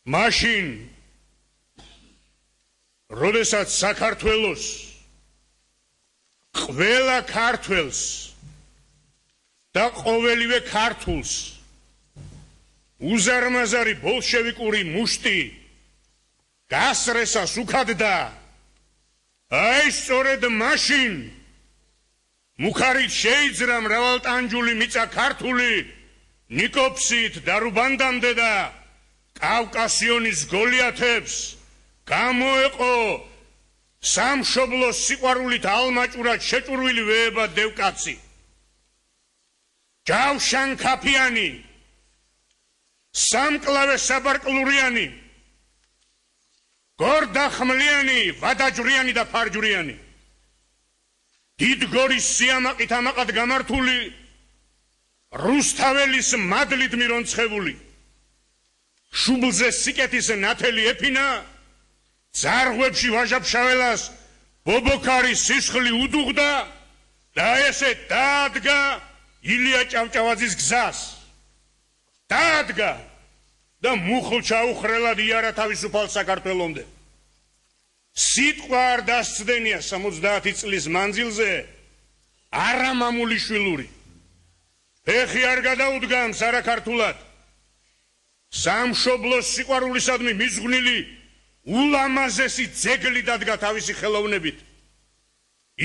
მაშინ როდესაც საქართველოს ყველა ქართველს და ყოველივე ქართულს უზარმაზარი ბოლშევიკური მუშტი გასრესას უქადდა, აი სწორედ მაშინ მუხარით შეიძრა მრავალტანჯული მიწა ქართული ნიკოფსით დარუბანდამდე და კავკასიონის გოლიათებს გამოეყო სამშობლოს სიყვარულით ალმაჭურად შეჭურვილი ვეება დევკაცი. ჯავშან ქაფიანი, სამკლავე საბარკლურიანი, გორდახმლიანი, ვადაჯვრიანი და ფარჯვრიანი, დიდგორის სიამაყით ამაყად გამართული, რუსთაველის მადლით მირონცხებული, შუბლზე სიკეთის ნათელი ეფინა, ძარღვებში ვაჟაფშაველას ბობოქარის სისხლი უდუღდა და ესე დაადგა ილია ჭავჭავაძის გზას. დაადგა და მუხლ ჩაუხრელად იარა თავისუფალ საქართველომდე. სიტყვა არ დასცდენია 70 წლის მანძილზე არამამული შვილური. ფეხი არ გადაუდგამს არაქართულად. სამშობლოს სიყვარულისადმი მიზღვნილი ულამაზესი ძეგლი დადგა თავისი ხელოვნებით.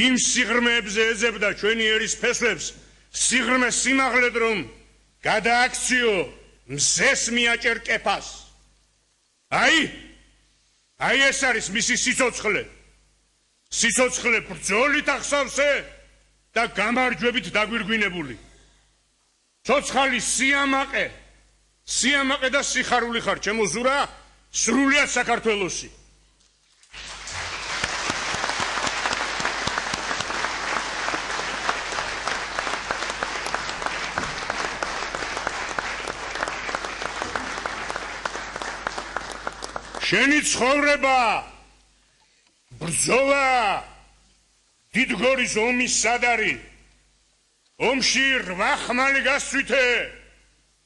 იმ სიღრმეებზე ეძებდა ჩვენი ერის ფესვებს სიღრმე სიმაღლედ რომ გადააქციო მზეს მიაჭერ კეფას. აი ეს არის მისი სიცოცხლე. სიცოცხლე ბრძოლით ახსავსე და გამარჯვებით დაგვირგვინებული. ცოცხალი სიამაყე და სიხარული ხარ ჩემო ზურა, სრულიად საქართველოსი. შენი ცხოვრება, ბრძოლა, დიდგორის ომის სადარი, ომში 8 ხმალი გასცვითე,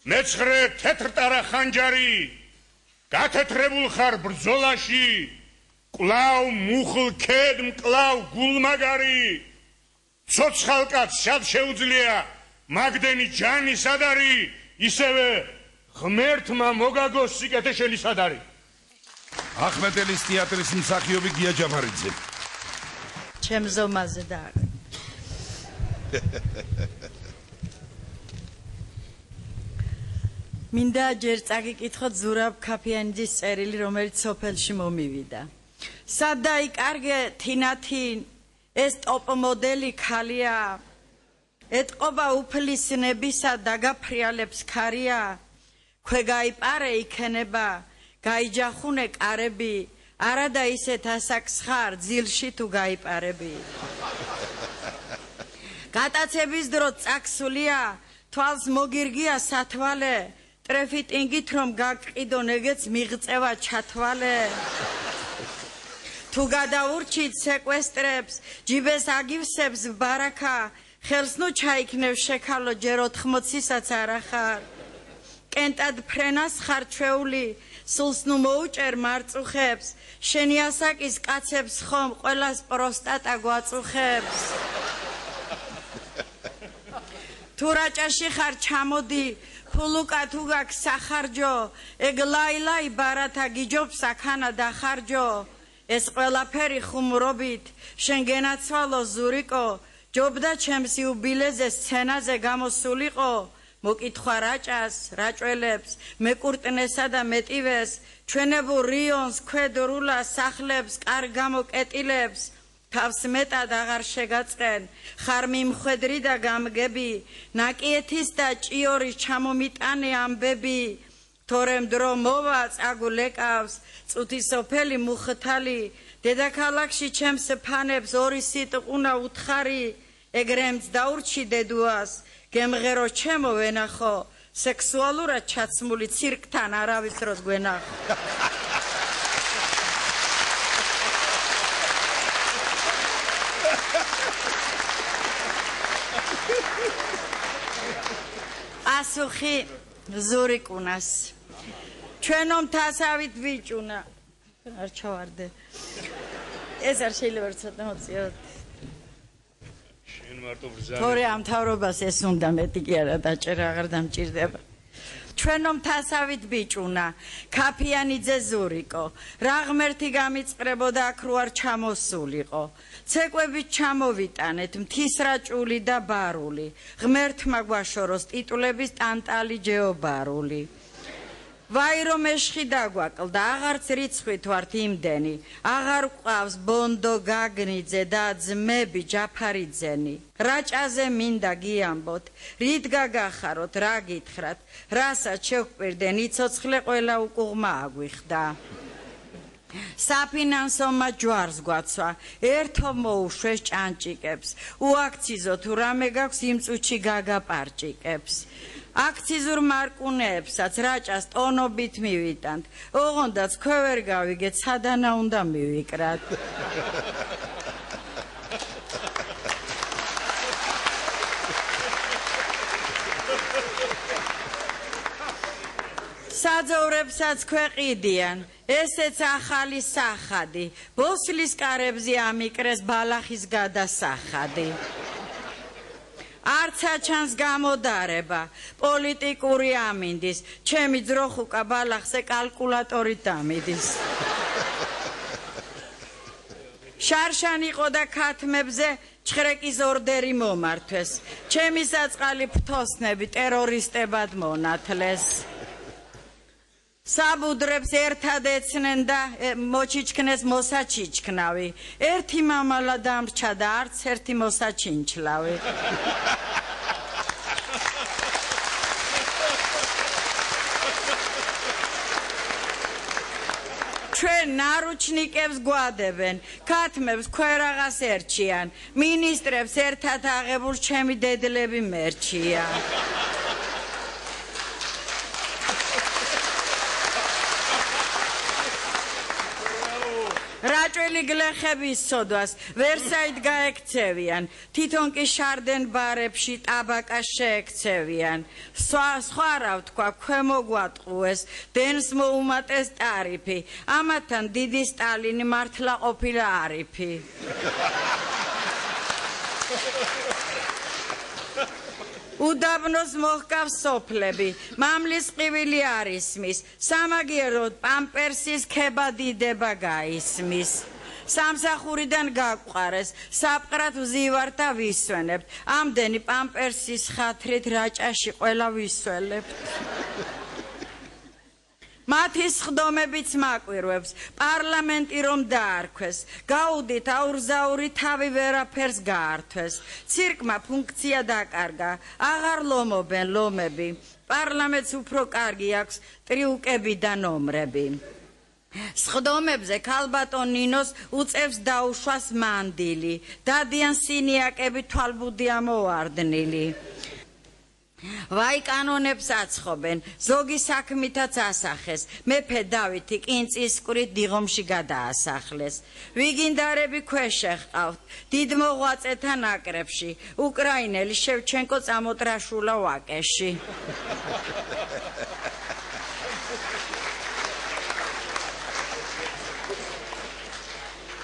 მეცხრე თეთრტარა ხანჯარი, გათეთრებულ ხარ ბრძოლაში, კვლავ მუხლ ქედ მკლავ გულმაგარი, ცოცხალკაც შად შეუძლია მაგდენი ჯანი სადარი, ისევე ღმერთმა მოგაგოს სიკეთე შენი სადარი. ახმეტელის თეატრის მსახიობი გია ჯაფარიძე. ჩემზომაზე და მინდა ჯერ წაგიკითხოთ ზურაბ ქაფიანიძის წერილი, რომელიც სოფელში მომივიდა. სად დაიკარგე თინათინ ეს ტოპ მოდელი ქალია, ეტყობა უფლის ნებისა დაგაფრიალებს ქარია, ქვეგაიპარე იქნება გაიჯახუნე კარები, არადა ისეთ ასაკს ხარ ძილში თუ გაიპარები. გატაცების დრო წაქსულია, თვალს მოგირგია სათვალე, ტრეფიტინგით რომ გაგყიდონ ეგეც მიღწევა ჩათვალე. თუ გადაურჩით სეკვესტრებს, ჯიბეს აგივსებს ბარაკა, ხელს ნუ ჩაიქნევ შეკალო ჯერ 80-ისაც არ ახარ. კენტად ფრენას ხარ ჩვეული, სულს ნუ მოუჭერ მარწუხებს, შენი ასაკის კაცებს ხომ ყველას პროსტატა გვაწუხებს. თუ რაჭაში ხარ ჩამოდი, ფულუკა თუ გაქვს სახარჯო, ეგ ლაილაი ბარათა გიჯობს აქანა დახარჯო. ეს ყველაფერი ხუმრობით, შენ გენაცვალო ზურიკო, ჯობდა ჩემს იუბილეზე სცენაზე გამოსულიყო. მოკითხვა რაჭას, რაჭველებს, მეკურტნესა და მეტივეს, ჩვენებურ რიონს, ქვედრულას, სახლებს, კარგ გამოკეტილებს, თავს მეტად აღარ შეგაწყენ, ხარ მიმხვედრი და გამგები, ნაკიეთის და ჭიორის ჩამომიტანე ამბები, თორემ დრო მოვა წაგულეკავს, წუთი სოფელი მუხთალი, დედაქალაქში ჩემს ფანებს ორი სიტყუნა უთხარი, ეგრემც დაურჩი დედუას, გემღერო ჩემო ვენახო, სექსუალურად ჩაცმული ცირკთან არავის დროს გვენახო. პასუხი ზურიკუნას. ჩვენო მთასავით ბიჭუნა არ ჩავარდე ეს არ შეიძლება ცოტა მოწიოთ შენ მარტო ბრძანე თორე ამ თავრობას ეს უნდა მეტი კი არა დაჭერა აღარ დამჭირდება ჩვენო მთასავით ბიჭუნა ქაფიანიძე ზურიკო რა ღმერთი გამიწყრებოდა აქ რო არ ჩამოსულიყო ცეკვებით ჩამოვიტანეთ მთისრაჭული და ბარული ღმერთმა გვაშოროს ტიტულების ტანტალი ჯეობარული ვაი რომ ეშხი დაგვაკლდა აღარც რიცხვით ვართ იმდენი აღარ ყავს ბონდო გაგნიძე და ძმები ჯაფარიძენი რაჭაზე მინდა გიამბოთ რით გაგახაროთ რა გითხრათ რასაც შევკვირდენ იცოცხლე ყველა უკუღმა აგვიხდა საფინანსომა ჯვარს გვაცვა ერთო მოუშვეს ჭანჭიკებს უაქციზო თუ რამე გაქვს იმ წუთში გაგაპარჭიკებს აქციზურ მარკუნეებსაც რაჭას ტონობით მივიტანთ ოღონდაც ქვევერ გავიგეთ სადანა უნდა მივიკრათ საძოვრებსაც ქვეყიდიან ესეც ახალი სახადი ბოსლის კარებზე ამიკრეს ბალახის გადასახადი არცა ჩანს გამოდარება პოლიტიკური ამინდის ჩემი ძროხუკა ბალახზე კალკულატორით დამიდის შარშან იყო და ქათმებზე ჩხრეკის ორდერი მომართვეს ჩემი საწყალი ფრთოსნები ტერორისტებად მონათლეს საბუდრებს ერთად ეცნენ და მოჩიჩქნეს მოსაჩიჩქნავი ერთი მამალა დამრჩა და არც ერთი მოსაჩინჩლავი ჩვენ ნარუჩნიკებს გვადებენ ქათმებს ქვერაღას ერჩიან მინისტრებს ერთად აღებულ ჩემი დედლები მერჩია რაჭველი გლეხების სოდვას ვერსაით გაექცევიან თვითონ კი შარდენ ბარებში ტაბაკას შეექცევიან სხვა რა ვთქვა ქვემო გვატყუეს დენს მოუმატეს ტარიფი ამათთან დიდი სტალინი მართლა ყოფილა არიფი უდაბნოს მოჰკავს სოფლები მამლის ყივილი არ ისმის სამაგიეროდ პამპერსის ქება დიდება გაისმის სამსახურიდან გაგვყარეს საფყრად ვზივართ და ვისვენებთ ამდენი პამპერსის ხათრით რაჭაში ყველა ვისველებთ მათი სხდომებიც მაკვირვებს პარლამენტი რომ დაარქვეს გაუდით აურზაური თავი ვერაფერს გაართვეს ცირკმა ფუნქცია დაკარგა აღარ ლომობენ ლომები პარლამენტს უფრო კარგი აქვს ტრიუკები და ნომრები სხდომებზე ქალბატონ ნინოს უწევს დაუშვას მანდილი დადიან სინიაკები თვალბუდი ამოვარდნილი ვაი კანონებს აცხობენ ზოგი საქმითაც ასახეს მეფე დავითი კინწისკვრით დიღომში გადაასახლეს ვიგინდარები ქვეშ ეყავთ დიდ მოღვაწეთა ნაკრებში უკრაინელი შევჩენკო წამოტრაშულა ვაკეში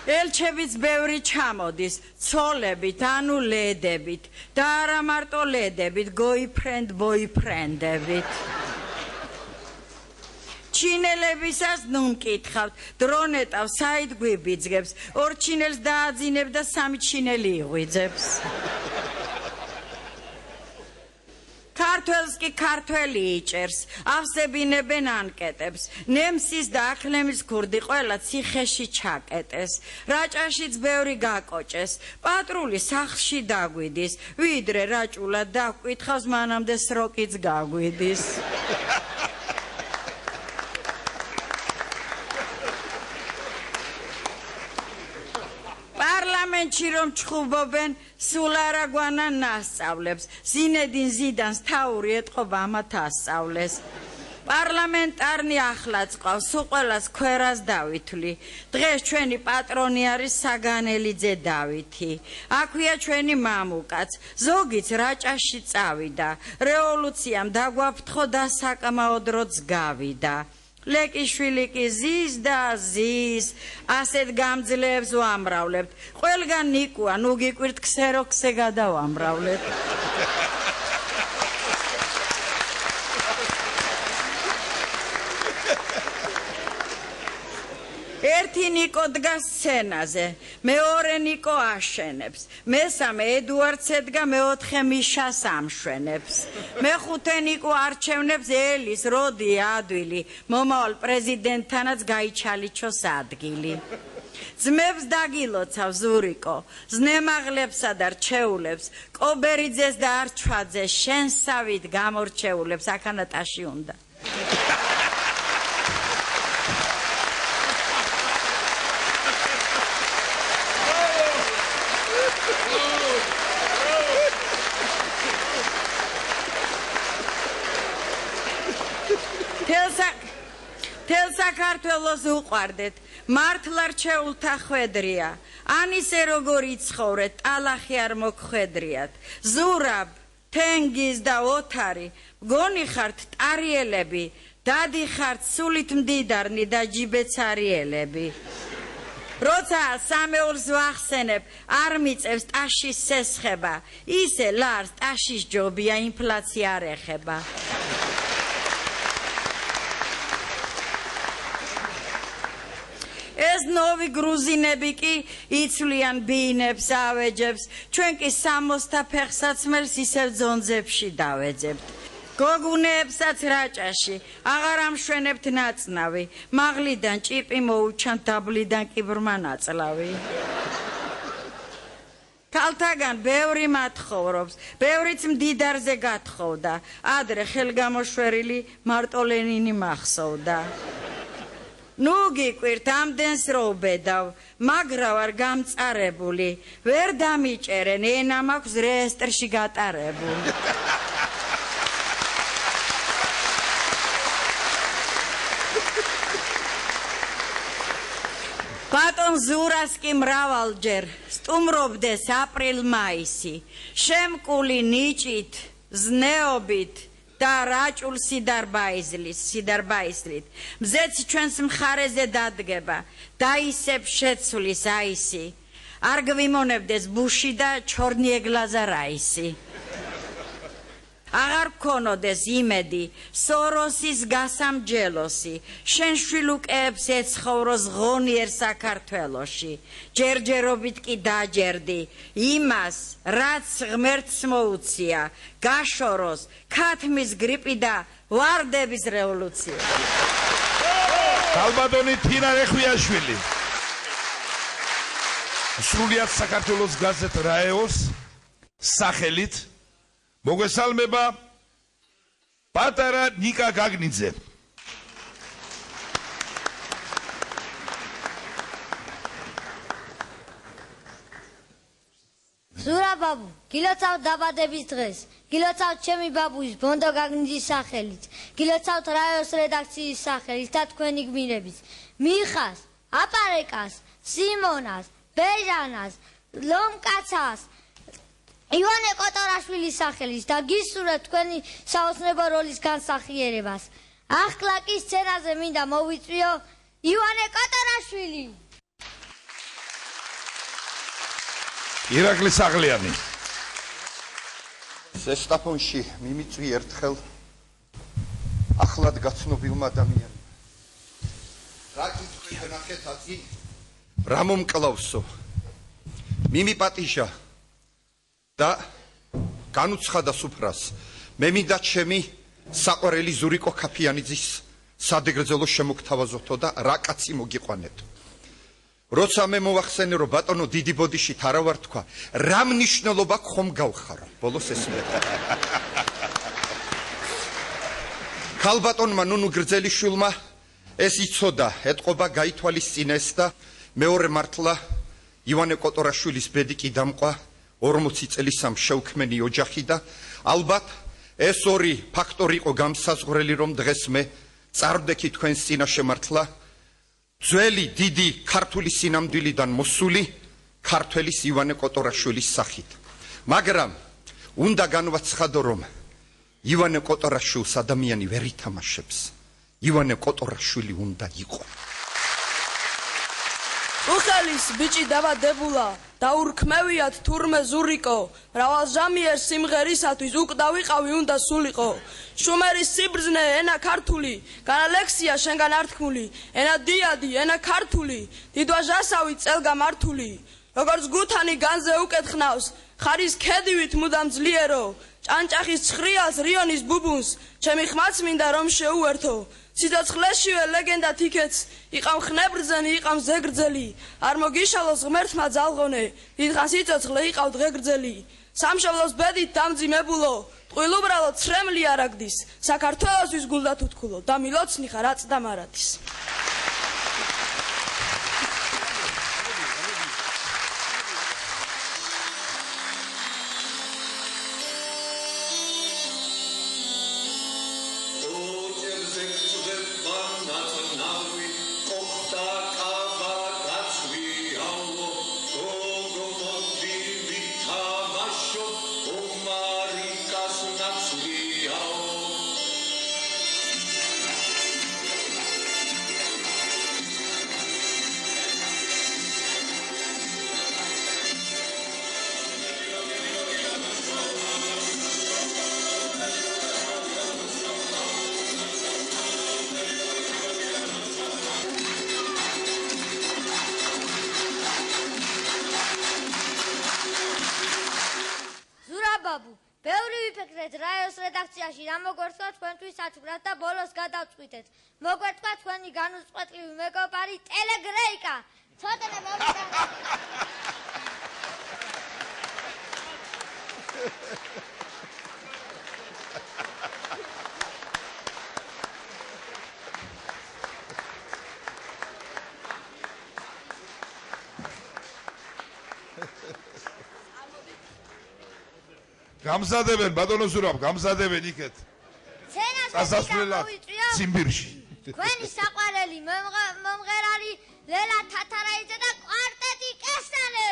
ელჩებიც ბევრი ჩამოდის ცოლებით ანუ ლედებით და არა მარტო ლედებით გოიფრენდ ბოიფრენდებით ჩინელებისას ნუ მკითხავთ დრონეტავ საით გვიბიძგებს ორ ჩინელს დააძინებ და სამი ჩინელი იღვიძებს ქართველს კი ქართველი იჭერს ავსებინებენ ანკეტებს ნემსის და აქლემის ქურდი ყველა ციხეში ჩაკეტეს რაჭაშიც ბევრი გაკოჭეს პატრული სახლში დაგვიდის ვიდრე რაჭულად დაგვკითხავს მანამდე სროკიც გაგვიდის პარლამენტში რომ ჩხუბობენ სულ არა გვანა ნასწავლებს ზინედინ ზიდანს თაური ეტყობა ამათ ასწავლეს პარლამენტარნი ახლაც ყავს სულ ყველას ქვერას დავითვლი დღეს ჩვენი პატრონი არის საგანელიძე დავითი აქვეა ჩვენი მამუკაც ზოგიც რაჭაში წავიდა რევოლუციამ დაგვაფრთხო და საკმაოდ დროც გავიდა ლეკიშვილი კი ზის და ზის, ასეთ გამძლეებს ვამრავლებთ. ყველგან ნიკუა, ნუ გიკვირთ ქსეროქსე გადავამრავლებთ. ერთი ნიკო დგას სცენაზე, მეორე ნიკო აშენებს, მესამე ედუარდს ედგა, მეოთხე მიშას ამშვენებს, მეხუთე ნიკო არჩევნებს ელის, როდი, ადვილი, მომავალ პრეზიდენტთანაც გაიჩალიჩოს ადგილი. ძმებს დაგილოცავს ზურიკო, ზნემაღლებსა და რჩეულებს, კობერიძეს და არჩვაძეს შენსავით გამორჩეულებს, აქანატაში უნდა. თელ საქართველოს უყვარდეთ, მართლა რჩეულთა ხვედრია, ან ისე როგორ იცხოვრეთ, ტალახი არ მოგხვედრიათ, ზურაბ, თენგიზ და ოთარი, მგონი ხართ ტარიელები, დადი ხართ სულით მდიდარნი და ჯიბეცარიელები. როცა სამეულს ვახსენებ, არ მიწევს ტაშის სესხება, ისე ლარს ტაშის ჯობია, ინფლაცია არ ეხება. ეს ნოვი გრუზინები კი იცვლიან ბინებს, ავეჯებს, ჩვენ კი 60 ფეხსაცმელს ისევ ძონძებში დავეძებთ. გოგუნეებსაც რაჭაში, აღარ ამშვენებთ ნაწნავი, მაღლიდან ჭიპი მოუჩანთ, დაბლიდან კი ბრმა ნაწლავი. ქალთაგან ბევრი მათხოვრობს, ბევრიც მდიდარზე გათხოვდა, ადრე ხელგამოშვერილი მარტო ლენინი მახსოვდა. ნუ გიკვირთ ამდენს რო უბედავ, მაგრა ვარ გამწარებული, ვერ დამიჭერენ, ენა მაქვს რეესტრში გატარებული. ბატონ ზურას კი მრავალჯერ სტუმრობდეს აპრილ-მაისი, შემკული ნიჭით, ზნეობით და რაჭულ სიდარბაისლით. მზეც ჩვენს მხარეზე დადგება, დაისებ შეცვლის აისი, არ გვიმონებდეს ბუში და ჩორნიეგლაზა რაისი. აღარ გქონოდეს იმედი, სოროსის გასამჯელოსი, შენ შვილუკეებს ეცხოვროს ღონიერ საქართველოში, ჯერჯერობით კი დაჯერდი, იმას, რაც ღმერთს მოუცია, გაშოროს, ქათმის გრიპი და ვარდების რევოლუცია. ქალბატონი თინა რეხვიაშვილი. სრულიად საქართველოს გაზეთ რაეოს სახელით მოგესალმება პატარა ნიკა გაგნიძე. ზურა ბაბუ, გილოცავთ დაბადების დღეს, გილოცავთ ჩემი ბაბუის ბონდო გაგნიძის სახელით, გილოცავთ რაიოს რედაქციის სახელით და თქვენი გმირების, მიხას, აპარეკას, სიმონას, ბეჟანას, ლომკაცას, ივანე კოტორაშვილის სახელით და გისურვებთ თქვენი საოცნებო როლის განსახიერებას. ახლა კი სცენაზე მინდა მოვიწვიო ივანე კოტორაშვილი. ირაკლი საღლიანი. ზესტაფონში მიმიწვი ერთხელ ახლად გაცნობილმა ადამიანმა. რა გიქვით ნახეთ აწი? რა მომკლავსო? მიმიპატიჟა და განუცხადა სუფრას. მე მინდა ჩემი საყვარელი ზურიკო ქაფიანიძის სადეგრძელო შემოგთავაზოთო და რა კაცი მოგიყვანეთ. როცა მე მოვახსენე რომ ბატონო დიდი ბოდიშით არა ვარ თქვა, რა მნიშვნელობა ხომ გავხარო? ბოლოს ესმე. ქალბატონმა ნუნუ გრძელიშვილმა ეს იცოდა, ეთყობა გაითვალისწინეს და მეორე მართლა ივანე კოტორაშვილის ბედი კი დამყვა 40 წელის ამ შევქმენი ოჯახი და ალბათ ეს ორი ფაქტორი იყო გამსაზღვრელი რომ დღეს მე წარვდექი თქვენს წინაშე მართლა ძველი დიდი ქართული სინამდვილიდან მოსული ქართველის ივანე კოტორაშვილის სახით. მაგრამ უნდა განვაცხადო რომ ივანე კოტორაშვილს ადამიანი ვერ ითამაშებს. ივანე კოტორაშვილი უნდა იყო. უხელის ბიჭი დაბადებულა დაურქმევიათ თურმე ზურიკო მრავალჟამიერ სიმღერისათვის უკდა ვიყავი უნდა სულიყო შუმერის სიბრძნე ენა ქართული განალექსია შენგან ართქმული ენა დიადი ენა ქართული დიდვაჟასავი წელგამართული როგორც გუთანი განზე უკეთხნავს ხარის ქედივით მუდამ ძლიერო ჭანჭახის ცხრიალს რიონის ბუბუნს ჩემი ხმაც მინდა რომ შეუერთო სიცოცხლეშივე ლეგენდა თიქეთს იყავ ხნებრძენი იყავ ზეგრძელი არ მოგიშალოს ღმერთმა ძალღონე დიდხანს სიცოცხლე იყავ დღეგრძელი სამშობლოს ბედით დამძიმებულო ტყუილუბრალო ცრემლი არაგდის საქართველოსთვის გულდა თუთქულო და მილოცნი ხარ აწდა მარადის რაიოს რედაქციაში რა მოგვერთხვა თქვენთვის საჩუქრად და ბოლოს გადავწყვიტეთ. მოგვერთხვა თქვენი განუწყვეტლივი მეგობარი ტელეგრეიკა. ცოტნე მომიდანე. გამზადებენ ბატონო ზურაბ, გამზადებენ იქეთ. წასასვლელად ციმბირში. თქვენი საყვარელი მომღერალი ლელა თათარაიძე და კვარტეტი კესტანე.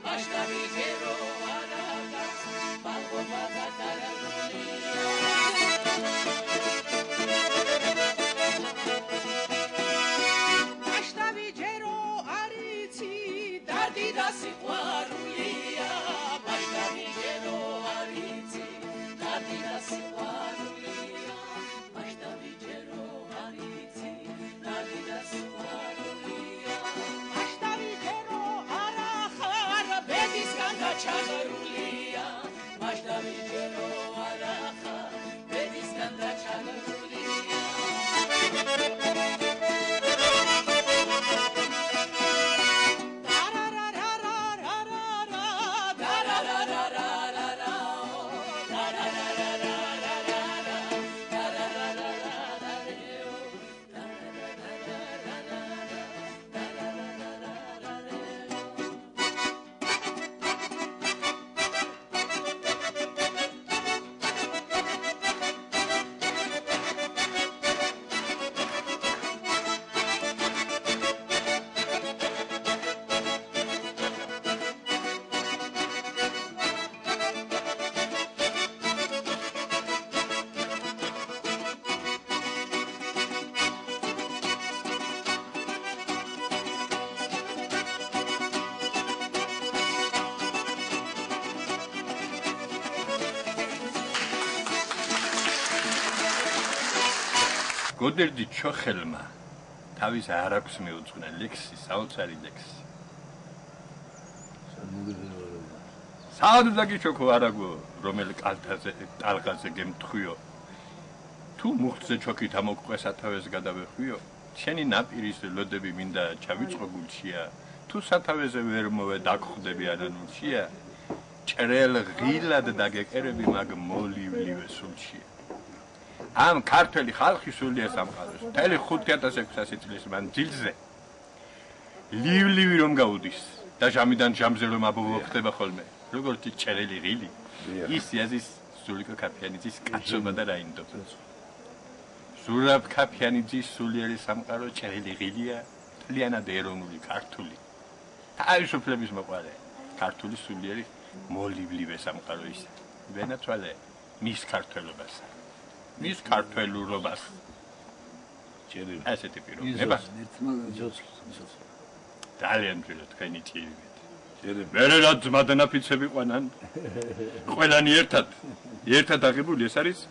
Basta vi quiero ნადიდა სიყვარულია მაშტავიჯერო არიცი ნადიდა სიყვარულია მაშტავიჯერო არიცი ნადიდა სიყვარულია მაშტავიჯერო არახარ ბედისგან დაჩაგრულია მაშტავიჯერო არახარ ბედისგან დაჩაგრულია გოდერდი ჩოხელმა თავის არ აქვს მიუძღვნა ლექსი, საოცარი ლექსი. საად დაგიჩოქო არაგო, რომელ კალთაზე, ტალღაზე გემთხვიო. თუ მუხტზე ჩოქით ამოკვე სათავეს გადავეხვიო, შენი ნაპირის ლოდები მინდა ჩავიწყო გულშია, თუ სათავეზე ვერ მოვე დაგხვდები ანანულშია, ჭრელ ღილად დაგეკერები მაგ მოლივლივე სულშია. ამ ქართველი ხალხი სულიერ სამყაროს მთელი 5600 წლის მანძილზე ლივლივი რომ გაუდის და ჟამიდან ჟამზე რომ აბუბო ხდება ხოლმე როგორც ჭერელი ღილი ის აზის სულიკო კაფიანიძის კაცობა და რაინდობა ზურაბ კაფიანიძის სულიერი სამყარო ჭერელი ღილია მთლიანად ეროვნული ქართული თავისუფლების მოყარე ქართული სულიერი მოლივლივე სამყარო ის ვენაცვალე მის ქართველობას მის ქართველურობას ჭერილი ასეთი პიროვნება ძალიან ძლიერ თქვენი ჭირიმეთ ჭერილი მერე რა ძმადანაფიცები ყვანან ყველანი ერთად აღებული ეს არის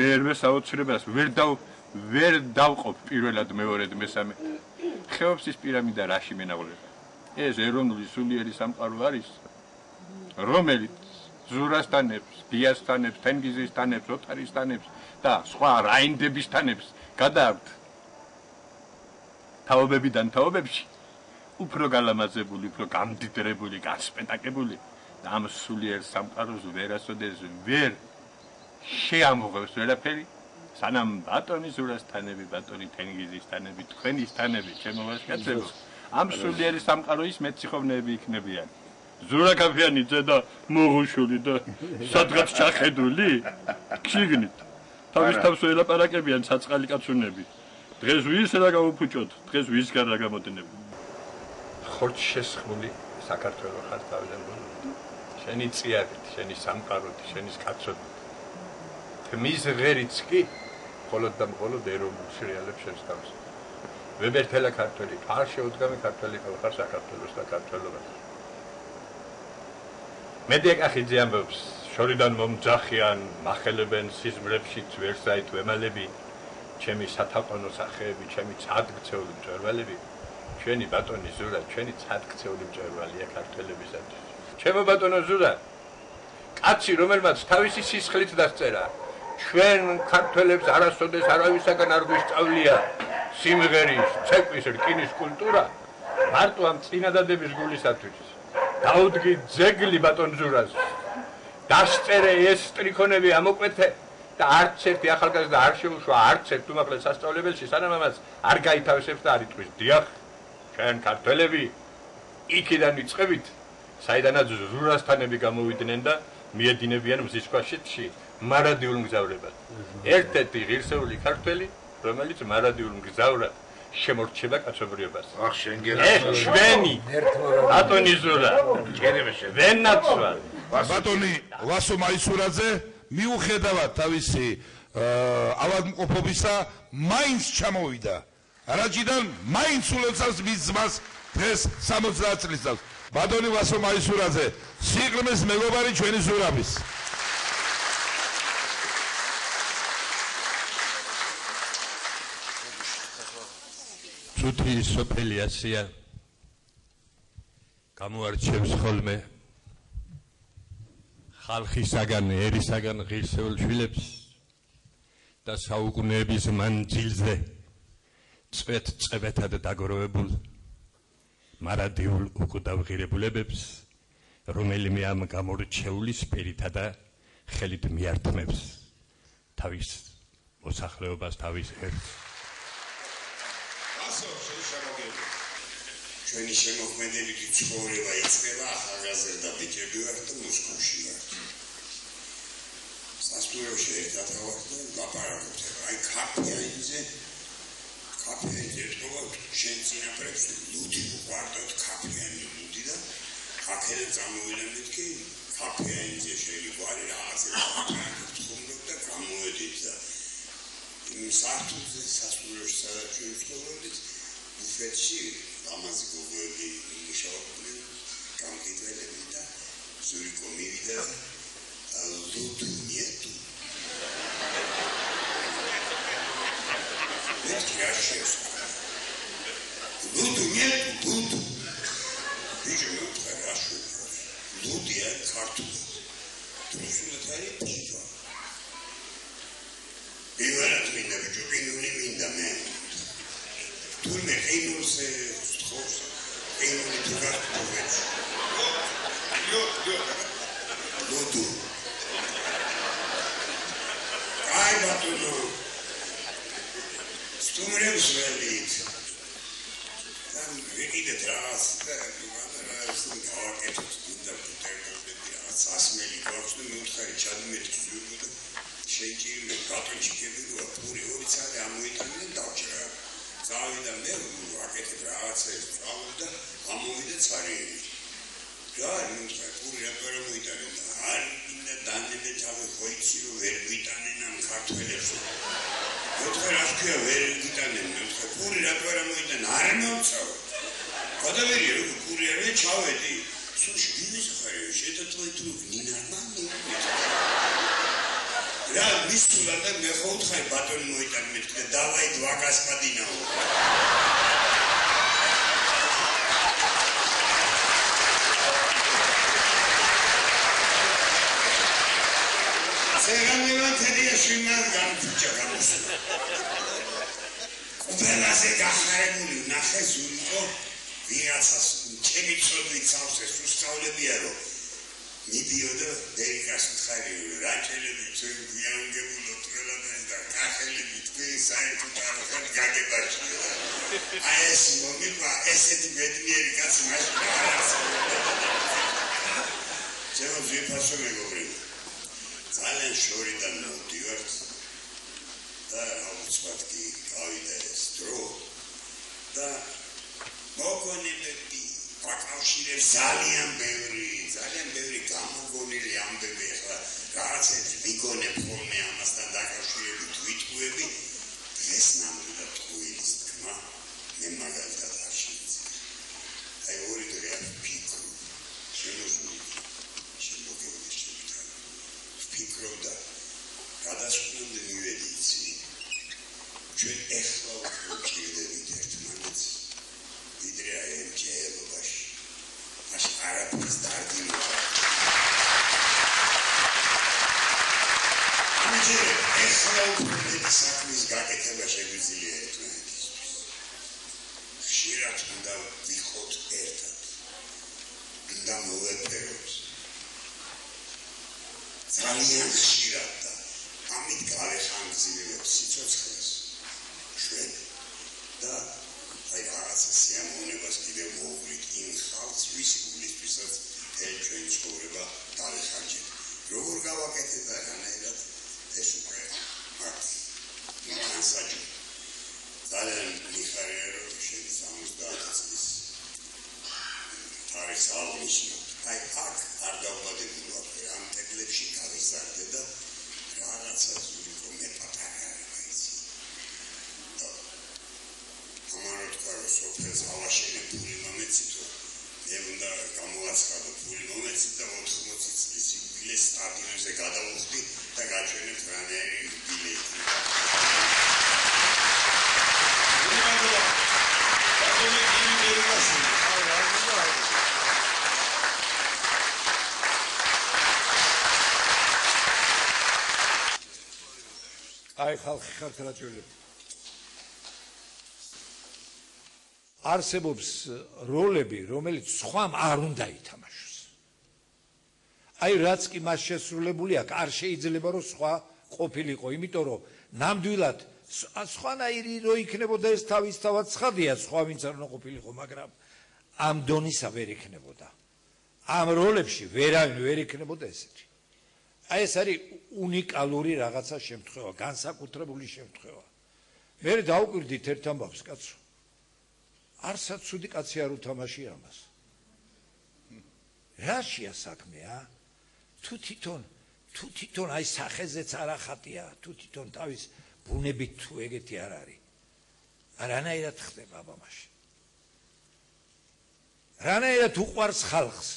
მერვე საოცრებას ვერ დავყოფ პირველად მეორედ მესამე ხეოფსის პირამიდა რაში მენაღვლება ეს ეროვნული სულიერი სამყარო არის რომელიც ზურას თანებს, გიას თანებს, თენგიზის თანებს, ოთარის თანებს და სხვა რაინდების თანებს გადააქვთ თაობებიდან თაობებში უფრო გალამაზებული, უფრო გამდიდრებული, გასპეტაკებული და ამ სულიერ სამყაროს ვერასოდეს ვერ შეამოღებს ვერაფერი სანამ ბატონი ზურას თანები, ბატონი თენგიზის თანები, თქვენის თანები შემოვასკაცებო ამ სულიერი სამყაროის მეციხოვნეები იქნებიან ზურა კაფიანიძე და მოგუშული და სადღაც ჩახედული გიგნით თავის თავს ველაპარაკებიან საწყალი კაცუნები დღეს ვის რა გავუფუჭოთ დღეს ვისგან რა გამოდნები ხორჩ შესხმული საქართველოს ხარ თავიდან შენი წიაღით შენი სამყაროთი შენი კაცობით თმის ღერიც კი მხოლოდ და მხოლოდ ეროვნულ სერიალებს შენს თავს ვებერთელა ქართველი არ შეუდგამი ქართველი ხარ საქართველოს და ქართველობას მედიაკახიძე ამბობს შორიდან მომძახიან მახელებენ სიზმრებში ვერსაით ვემალები ჩემი სათაყვანო სახეები ჩემი ცადგცეული მწვერვალები ჩვენი ბატონი ზურა ჩვენი ცადგცეული მწვერვალია ქართველებისათვის ჩემო ბატონო ზურა კაცი რომელმაც თავისი სისხლით დასწერა ჩვენ ქართველებს არასოდეს არავისაგან არ გვისწავლია სიმღერის ცეკვის რკინის კულტურა მარტო ამ წინადადების გულისათვის დაუდგი ძეგლი ბატონ ზურას დასწერე ეს სტრიქონები ამოკვეთე და არც ერთი ახალგაზრდა არ შეუშვა არც ერთ უმაღლეს სასწავლებელში სანამ ამას არ გაითავისებს და არ იტყვის დიახ ჩვენ ქართველები იქიდან ვიწყებით საიდანაც ზურასთანები გამოვიდნენ და მიედინებიან მზის ქვაშეთში მარადიულ მგზავრებად ერთ-ერთი ღირსეული ქართველი რომელიც მარადიულ მგზავრად შემორჩება კაცობრიობას. ახ შენგენ ეს ჩვენი ბატონი ზურა. ვენაცვალ. ბატონი ვასო მაისურაძე მიუხედავად თავისი ავადმყოფობისა მაინც ჩამოვიდა. რაჯიდან მაინც ულოცავს მის ძმას დღეს 70 წლის წელს. ბატონი ვასო მაისურაძე, სიყრმის მეგობარი ჩვენი ზურაბის. თუთი სოფელი ასია გამოარჩევს ხოლმე ხალხისაგან, ერისაგან ღირსეულ შვილებს და საუკუნეების მანძილზე წვეთ-წვეთად დაგროვებულ მარადიულ უკვდავღირებულებებს, რომელიმე ამ გამორჩეული სპირითა და ხელით მიართმევს თავის მოსახლეობას, თავის ერთს. ჩვენი შემოქმედებითი ცხოვრება იწყება ახალგაზრდა ბიჭები ვართ და მოსკოვში ვართ. სასტუმროში ერთად ვართ და ლაპარაკობთ. აი კაფეინზე ეთქობა შენ წინაპრებს ლუდი უყვარდათ კაფეინი ლუდი და აქედან წამოვიდა მეთქი კაფეინზე შეიყვარი რაღაცა თქვენდ და გამოვედით და იმ საფრთხეზე სასტუმროში სადაც ჩვენ ვცხოვრობდით ბუფეტში ამაზე გოგოები მუშაობდნენ გამყიდველები და ზურიკო მივიდა ლუდუ ნიეტუ მეთქი აშეს ლუდუ ნიეტუ ლუდუ ბიჭო მეთქი აშეს ლუდია ქართული დრუსულად არის პივა ბივარად მინდა ბიჭო პინული მინდა მე თურმე ყინულზე ხოს ყინული თუ გახტოვეთ ლუდუ აი ბატონო სტუმრებს ველით და ვიყიდეთ რაღაც და რაღაც გავაკეთოთ და რაღაც ასმელი გვაქვს და მეუთხარი ჩადმეთქი და შეჭირე ბატონჩიკები და პური ორი წელი ამოიტანე და დავჭრა წავიდა მე ვაკეთებ რაღაცებს წავიდა ამოვიდა цаრიელი რა მეუთხარი პური რა მოიტანე და არ მინდა დანებე თავი ხოიცი რომ ვერ ვიტანენ ამ ქართველებს მეუთხარი რა თქვია ვერ ვიტანენ მეუთხარი პური რა მოიტანე არ მოვწავ გადავერი რომ პური არ ჩავედი სულში ვიზახარი შედატყვი თუ ნინარმანი რა მისულა და მე ხო უთხარი ბატონი მოიტან მეთქი და დავაი დვაკასპადინაო სერანევან თედიაში მან გამფუჭა გამოსულა ყველაზე გახარებული ნახე ზურიკო ვიღაცას ჩემი ცოდვით სავსეს უსწავლებია რომ მიდიოდა დერიკას მხარი რაჭელები ჩვენ გვიანგებულოთ ყველაფერს და კახელები თქვენ საერთოდ არ გაგებაში აი ეს მომიყვა ესეთი ბედნიერი კაცი მაშინ არ არის ჩემო ძვირფასო მეგობრებო ძალიან შორიდან მოვდივართ და აუცილებლად კი გავიდა ეს დრო და მოგონებები აკავშირებს ძალიან ბევრი გამოგონილი ამბები ახლა რაღაცებს ვიგონებ ხოლმე ამასთან დაკავშირებით ვიტყუები დღეს ნამდვილად ტყუილის თქმა მე მაგალითად არ შეიძლება აი ორი დღე არ ვფიქრო ვფიქრობდა გადასვლამდე მივედი იცი ჩვენ ეხლა ვჭირდებით ერთმანეთს ვიდრე აი ამ ჯერობაში მაშინ არაფერს დარდიმო ამჯერ ეხლა უფრო საქმის გაკეთება შეგვიძლია ერთმანეთისთვის ხშირად უნდა ვიყოთ ერთად უნდა მოვეფეროთ ძალიან ხშირად და ამით გავეხანგრძივებთ სიცოცხლეს ჩვენ და აი რაღაცა სიამოვნებას კიდევ მოვუვლით იმ ხალხს ვისი გულისთვისაც მთელი ჩვენი ცხოვრება დავეხარჯეთ როგორ გავაკეთეთ და რანაირად ეს უკვე აქ განსაჯი ძალიან მიხარია რომ შედის 70 წლის თარიღს აღნიშნოთ აი აქ არ დავბადებული ვარ ამ ტეკლებში გავიზარდე და რაღაცა ზურიკო მე პატარა იცი ამაროთ კარო სოფელს ავაშენე პური მომეცითო მე უნდა გამოვაცხადო ფული მომეცი და 80 წლის იუბილეს სტადიონზე გადავუხდი და გაჩვენებთ რანაირი იუბილეი. აი ხალხი ხართ რაჭველები. არსებობს როლები, რომელიც სხვამ არ უნდა ითამაშოს. აი რაც კი მას შესრულებული აქვს, არ შეიძლება რომ სხვა ყოფილიყო, იმიტომ რომ ნამდვილად სხვანაირი რო იქნებოდა ეს თავისთავად ცხადია, სხვა ვინც არ უნდა ყოფილიყო, მაგრამ ამ დონისა ვერ იქნებოდა. ამ როლებში ვერავინ ვერ იქნებოდა ესეთი. აი ეს არის უნიკალური რაღაცა შემთხვევა, განსაკუთრებული შემთხვევა. მე დავუკვირდით ერთ ამბავს, კაცო. არცად ცუდი კაცი არ უთამაშია ამას. რაშია საქმე, თუ თვითონ აი სახეზეც არ ახატია, თუ თვითონ თავის ბუნებით თუ ეგეთი არ არის. რანაირად ხდება აბამაში. რანაირად უყვარს ხალხს.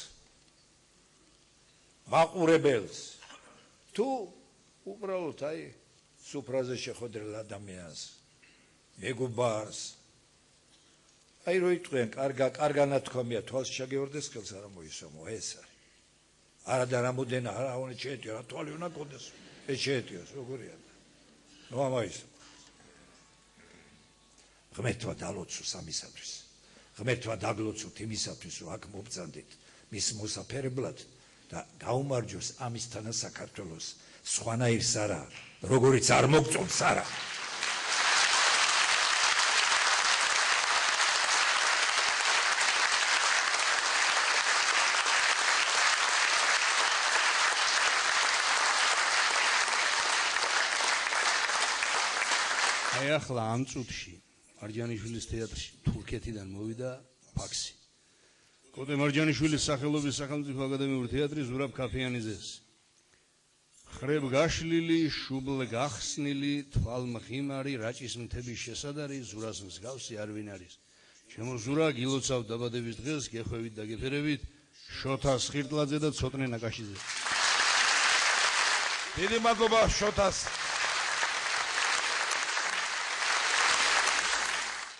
მაყურებელს. თუ უბრალოდ აი სუფრაზე შეხვედრილ ადამიანს, მეგობარს აი რო იტყვიან, კარგა ნათქვამია, თვალს შეგეორდეს, ხელს არ მოისვამო, ეს არის. არა და რამოდენა, არა უნდა შეეტიო, რა თვალი უნდა გქონდეს, ეს შეეტიოს, როგორია. ნუ ამაის. ღმერთმა დალოცოს ამისათვის. ღმერთმა დაგლოცოთ იმისათვის, რომ აქ მობრძანდით მის მოსაფერებლად და გაუმარჯოს ამისთანა საქართველოს სხვანაირს არა, როგორიც არ მოგწონს არა. აი ახლა ამ წუთში მარჯანიშვილის თეატრში თურქეთიდან მოვიდა ფაქსი. კოტე მარჯანიშვილის სახელობის სახელმწიფო აკადემიური თეატრი ზურაბ ქაფიანიძეს. ხრებ გაშლილი, შუბლ გახსნილი, თვალმხიმარი, რაჭის მთების შესადარი, ზურას მსგავსი არ ვინ არის. ჩემო ზურა გილოცავ დაბადების დღეს, გეხვევით და გეფერებით, შოთას ხირტლაძე და ცოტნე ნაკაშიძე. დიდი მადლობა შოთას.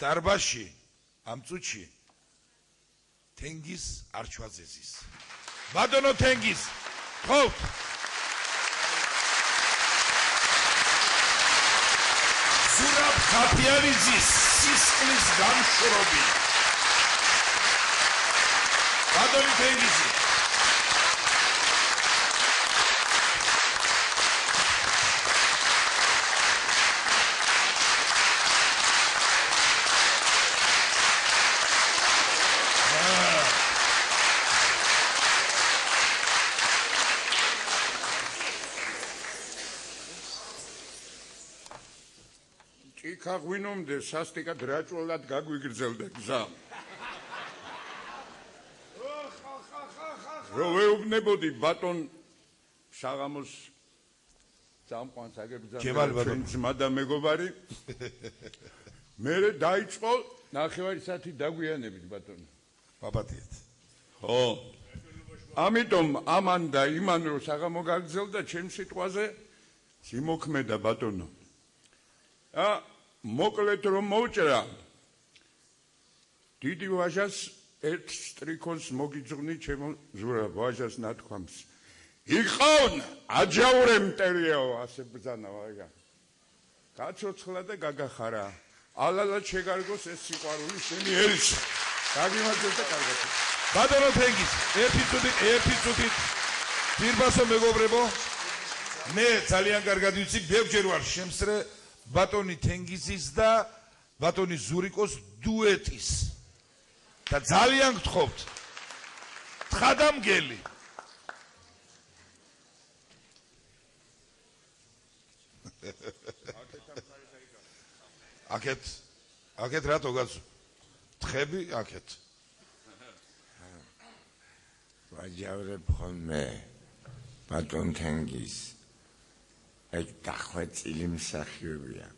დარბაზში ამ წუთში თენგიზ არჩვაძეზის. ბატონო თენგიზ, ხოვთ. ზურაბ ქაფიანიძის სისხლის გამშრობი. ბატონო თენგიზი. გაგვინომდე სასტიკად რაჭველად გაგვიგრძელდა გზა. რო ვეუბნებოდი ბატონ საღამოს წამყვანს აგებძანა ძმა და მეგობარი მერე დაიწყო ნახევარი საათი დაგვიანებით ბატონო. პაპატიეთ. ხო. ამიტომ ამან და იმან რო საღამო გაგრძელდა ჩემ სიტყვაზე სიმოქმედა ბატონო. მოკლედ რომ მოვჭრა დიდი ვაჟას ერთ სტრიქონს მოგიძღვნი ჩემო ზურაბ ვაჟას ნათქვამს იყავნ აჯაურე მტერიაო ასე ბრძანა ვაჟა გაცოცხლა და გაგახარა ალალად შეგარგოს ეს სიყვარული შენი ელს გაგიმარჯოს და კარგად ბატონო თენგიზ ერთი წუთით ძირბასო მეგობრებო მე ძალიან კარგად ვიცი ბევრჯერ ვარ შემსრე ბატონი თენგიზის და ბატონი ზურიკოს დუეტის და ძალიან გთხოვთ თხადამგელი აქეთ რატო გაწ თხები აქეთ ვაჯავრებ ხოლმე ბატონ თენგიზ ეგ დახვეწილი მსახიობია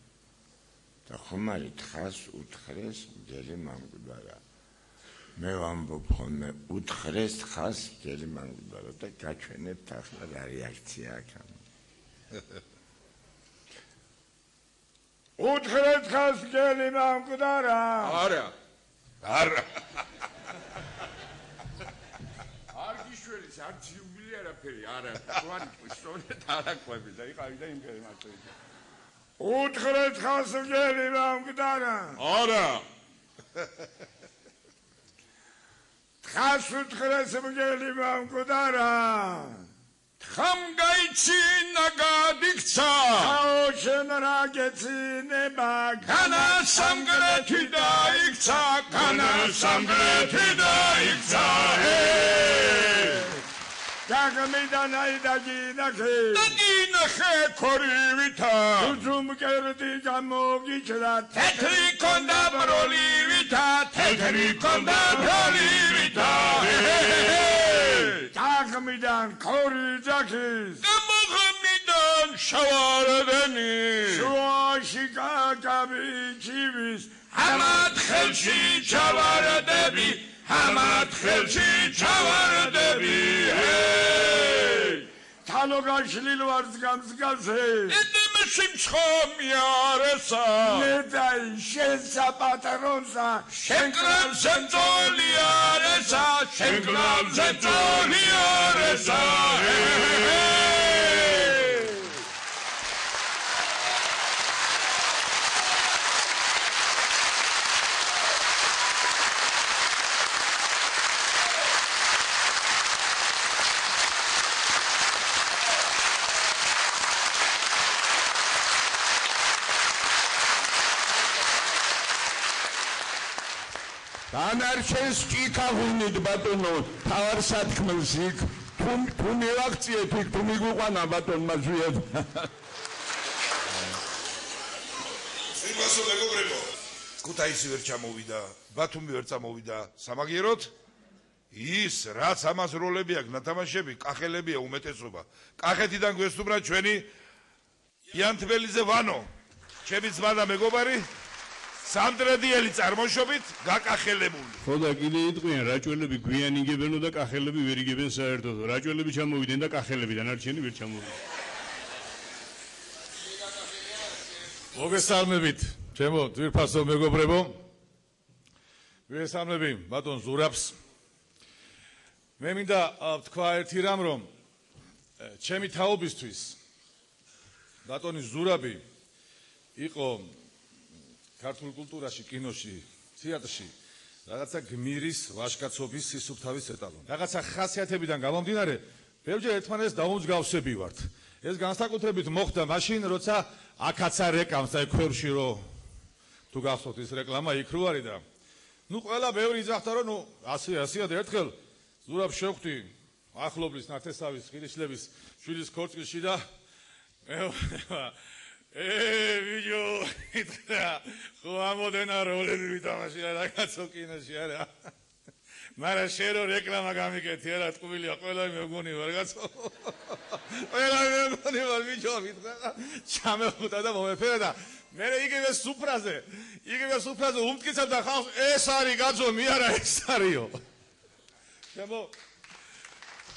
და ხომ არის თხას უთხრეს მგელი მამკვდარა მე ვამბობ ხოლმე უთხრეს ხას გელი მანგვიდარო და გაჩვენებთ ახლა რა რეაქცია აქ. უთხრეს ხას გელი მანგვიდარა. არა. არა. არ გიშველის არც იუბილე არაფერი არა. თქვენი სწორედ არაკვები და იყავი და იმგერი მარტო. უთხრეს ხას გელი მანგვიდარა. არა. ხას უთხრეს მგელი მანგვიდარა. ხამ გაიცინა გადიქცა ხაოშენ რა გეცინება განა სამგრეთი დაიქცა განა სამგრეთი დაიქცა გაგმიდან აიდაგინახე დაგინახე ქორივითა უძუმკერდი გამოგიჩრა თეთრი კონდა ბროლივითა თეთრი კონდა ბროლივითა გაგმიდან ქორი ძახის გამოგმიდან შავარდენი შუაში გაგაბი ჩივის ამათ ხელში ჩავარდები ამათ ხელში ჩავარდები თალოგაშლილ ვარს გამსგავსე ედემში მცხომიარესა ნედაი შენ საპატრონსა შენ კრამზე მძოლიარესა შენ კრამზე მძოლიარესა დანარჩენს კი ქაღუნით ბატონო თავარ სათქმელს იქ თუ მივაქციეთ იქ თუ მიგვიყვანა ბატონმა ზვიად სილვასო მეგობრებო ქუთაისი ვერ ჩამოვიდა ბათუმი ვერ წამოვიდა სამაგიეროდ ის რაც ამას როლები აქვს ნათამაშები კახელებია უმეტესობა კახეთიდან გვესტუმრა ჩვენი იანთბელიძე ვანო ჩემი ძმა და მეგობარი სამდრედიელი წარმოშობით გაკახელებული. ხო და კიდე იტყვიან რაჭველები გვიან იგებენო და კახელები ვერ იგებენ საერთოდ. რაჭველები ჩამოვიდნენ და კახელები დანარჩენი ვერ ჩამოვიდნენ. მოგესალმებით, ჩემო ძვირფასო მეგობრებო. ვესალმები ბატონ ზურაბს. მე მინდა ვთქვა ერთი რამ რომ ჩემი თაობისთვის ბატონი ზურაბი იყო ქართულ კულტურაში, კინოში, თეატრში რაღაცა გმირის, ვაჟკაცობის, სისუფთავის ეტალონი. რაღაცა ხასიათებიდან გამომდინარე, ბევრჯერ ერთმანეთს დაუმსგავსები ვართ. ეს განსაკუთრებით მოხდა მაშინ, როცა აქაცა რეკამს და ქვერში რო თუ გახსოვთ ის რეკლამა იქ რო არის და ნუ ყველა ბევრი იძახდა რომ ნუ ასია და ერთხელ ზურაბ შევხვდი ახლობლის ნათესავის ხილიშლების შვილის ქორწილში და ვიჯო ითხრა ხო ამოდენა როლები ვითამაშია რაღაცო კინოში არა მარა შერო რეკლამა გამიკეთი არა ტყუილია ყველა მეგონი ვარ კაცო ყველა მეგონი ვარ ვიჯო ითხრა ჩამეხუთა და მომეფერა და მე იგივე სუფრაზე უმტკიცებდა ხალხს ეს არის კაცო მე არა ეს არისო ჩემო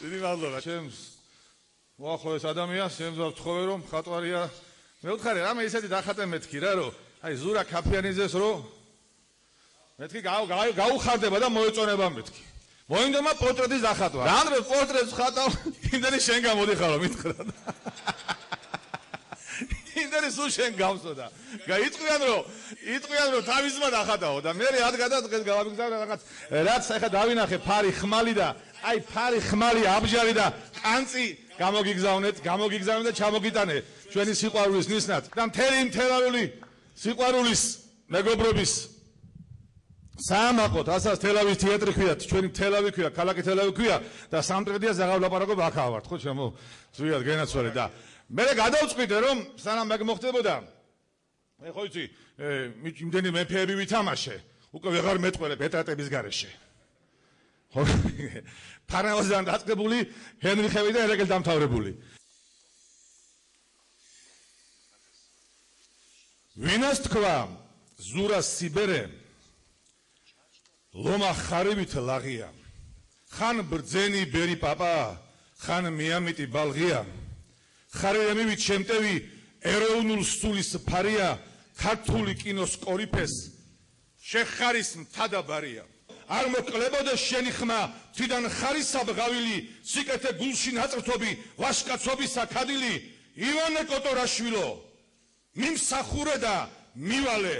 დიდი მადლობა ჩემს მოახლოეს ადამიანს ჩემს ვთხოვე რომ ხატვარია მე ვთხარი რამე ისეთი დახატე მეთქი რა რომ აი ზურა ქაფიანიძეს რომ მეთქი გაუხარდება და მოეწონება მეთქი მოინდომა პორტრეტის დახატვა რამდენ პორტრეტს ხატავ იმდენი შენ გამოდიხარო მითხრა იმდენი სულ შენ გამსოდა იტყვიან რომ თავის ძმა დახატაო და მე რადგან დღეს გავამიგზავნე რაღაც რაც ახლა დავინახე ფარი ხმალი და აი ფარი ხმალი აბჟარი და კანწი გამოგიგზავნეთ და ჩამოგიტანე ჩვენი სიყვარულის ნისნად და მთელი სიყვარულის მეგობრობის საამაყოთ ასაც თელავის თეატრი ქვია ჩვენი თელავი ქვია ქალაქი თელავი ქვია და სამტრედია ზაღავ ლაპარაკობ აქა ვართ ხო ჩემო ზვიად გენაცვალე და მე გადავწყვიტე რომ სანამ მაგ მოხდებოდა მე ხო იცი იმდენი მეფეები ვითამაშე უკვე ვეღარ მეტყველებ ეტრატების გარეშე ხო ფარნავაზიდან დაწყებული ჰენრიხევი და ერეგელ დამთავრებული ვინას თქვა ზურას სიბერე ლომა ხარებით ლაღია ხან ბრძენი ბერი პაპა ხან მიამიტი ბალღია ხარემივით შემტევი ეროვნულ სულის ფარია ქართული კინოს კორიფეს შეხარის მთადაბარია არ მოკლებოდეს შენი ხმა თვიდან ხარისა ბღავილი სიკეთე გულში ნაწრთობი ვაშკაცობისა ქადილი ივანე კოტორაშვილო მიმსახურე და მივალე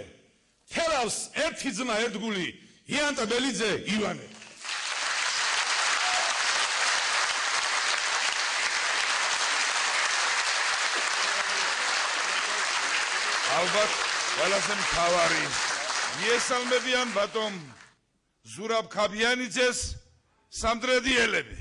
თელავს ერთი ძმა ერთგული იან ტბელიძე ივანე ალბათ ყველაზე მთავარი იესალმებიან ბატონ ზურაბ ქაბიანიძეს სამტრედიელები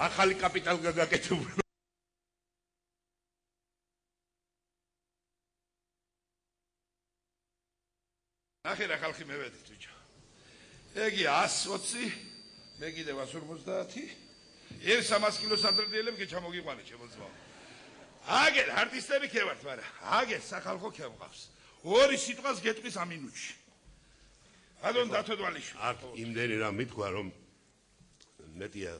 ახალი კაპიტალი გაგაკეთებული ნახე რა ხალხი მევედით ბიჭო ეგი 120 მე კიდევ 150 ერთ 300 კილოს სამტრედიელები ჩამოგიყვანე შემოძმა აგერ არტისტები ქევართ მაგრამ აგერ სახალხო ქემყავს ორი სიტყვას გეტყვის ამ მინუტში ბატონ დათოდვალიშვილი აქ იმდენი რამ მithქვა რომ მეტია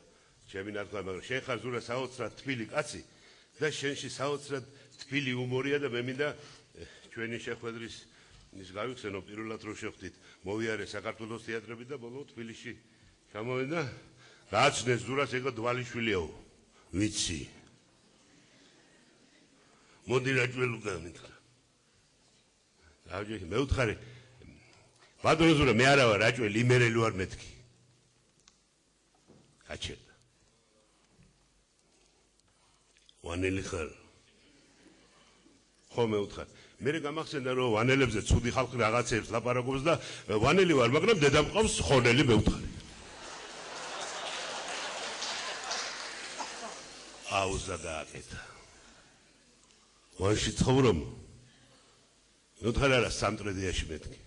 ჩემი ნათქვა მაგრამ შენ ხარ ზურა საოცრად თბილი კაცი და შენში საოცრად თბილი უმორია და მე მინდა ჩვენი შეხვედრის ის გავიხსენო პირველად რომ შევხვდით მოვიარე საქართველოს თეატრები და ბოლო თბილისში ჩამოვიდა გააცნეს ზურას ეგო დვალიშვილიო ვიცი მოდი რაჭველუკა მითხრა დავჯექი მე უთხარი ბატონო ზურა მე არა ვარ რაჭველი იმერელი ვარ მეთქი გაჩერდა ვანელი ხარ ხო მე უთხარი მე გამახსენდა რომ ვანელებზე ცუდი ხალხი რაღაცებს ლაპარაკობს და ვანელი ვარ მაგრამ დედა მყავს ხონელი მე უთხარი აუზა გააკეთა ვანში ცხოვრობ მე უთხარი არა სამტრედიაში მეთქი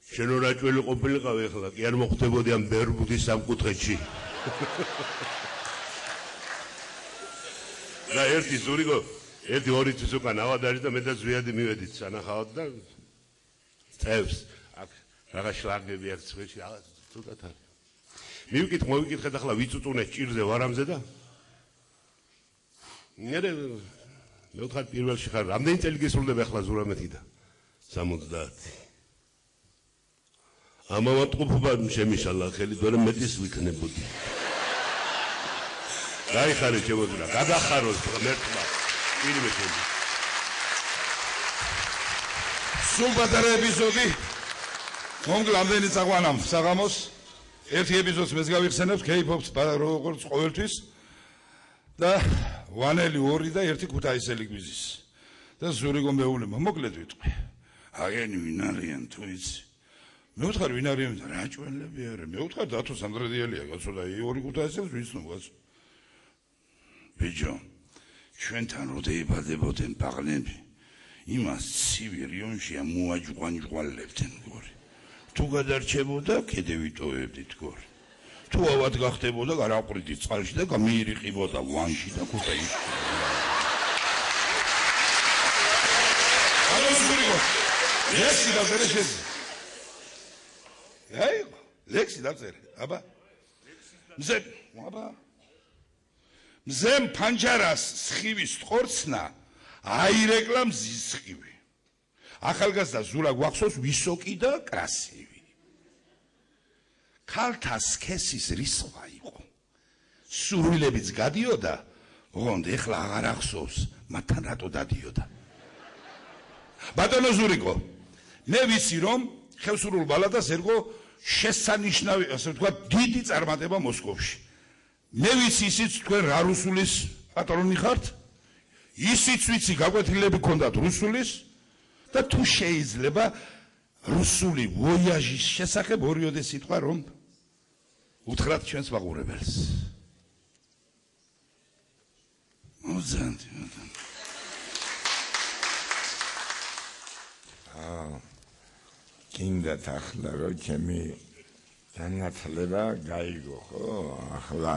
შენ რაჭველი ყოფილიყავი ახლა კი არ მოხვდებოდი ამ ბერმუდის სამკუთხედში და ერთი ზურიგო ერთი ორი თვის უკან ავადარი და მე და ზვიადი მივედით სანახავად და წევს აქ რაღაც შლაგები ერთ წვეში რაღაც ცუდად არის მოვიკითხეთ ახლა ვიწუწუნეთ ჭირზე ვარამზე და მე ვთქვათ პირველში ხარ რამდენი წელი გესრულდება ახლა ზურამეთი და 70 ამავა ტყუპობა შემიშალა ხელი დორე მეტის ვიქნებოდი გაიხარე შემოძრა გადახაროს ღმერთმა ირმე შემო სულ პატარა ეპიზოდი მომგლამდენი წაყვანამ საღამოს ერთი ეპიზოდს მეც გავიხსენებ K-pop-ს როგორც ყოველთვის და ვანელი 2 და 1 ქუთაისელი გვიზის და ზურიგო მეულებმა მოკლედ ვიტყვი აგენი ვინ არიან თუ იცი მე ვთხარ ვინ არიან რაჭველები არა მე ვთხარ დათო სამტრედიელია კაცო და 2 ქუთაისელს ვიცნობ კაცო ბიჭო ჩვენთან რო დაიბადებოდნენ ბაღლები იმას ცივი რიონშია მოაჯყვანჯვალებდნენ გორი თუ გადარჩებოდა კიდე ვიტოვებდით გორი თუ ავად გახდებოდა გარაყვრიდი წყალში და გამიირიყიბოდა ვანში და ქუთაისში ანუ ზურიგო ლექსი დაწერე შენ აი ლექსი დაწერე აბა მზემ ფანჯარას სხივის ხორცნა აირეკლა მზის სხივი ახალგაზრდა ზურა გვახსოვს ვისოკი და კრასივი ქალთა სქესის რისხვა იყო სურვილებიც გადიოდა ოღონდ ეხლა აღარ ახსოვს მათთან რატო დადიოდა. ბატონო ზურიკო, მე ვიცი რომ ხევსურულ ბალადას ერგო შესანიშნავი, ასე ვთქვათ, დიდი წარმატება მოსკოვში. მე ვიცი ისიც თქვენ რა რუსულის პატრონი ხართ, ისიც ვიცი გაკვეთილები გქონდათ რუსულის და თუ შეიძლება რუსული ვოიაჟის შესახებ ორიოდე სიტყვა რომ უთხრათ ჩვენს მაყურებელს. მოძანდი. გინდათ ახლა რომ ჩემი განათლება გაიგო, ხო? ახლა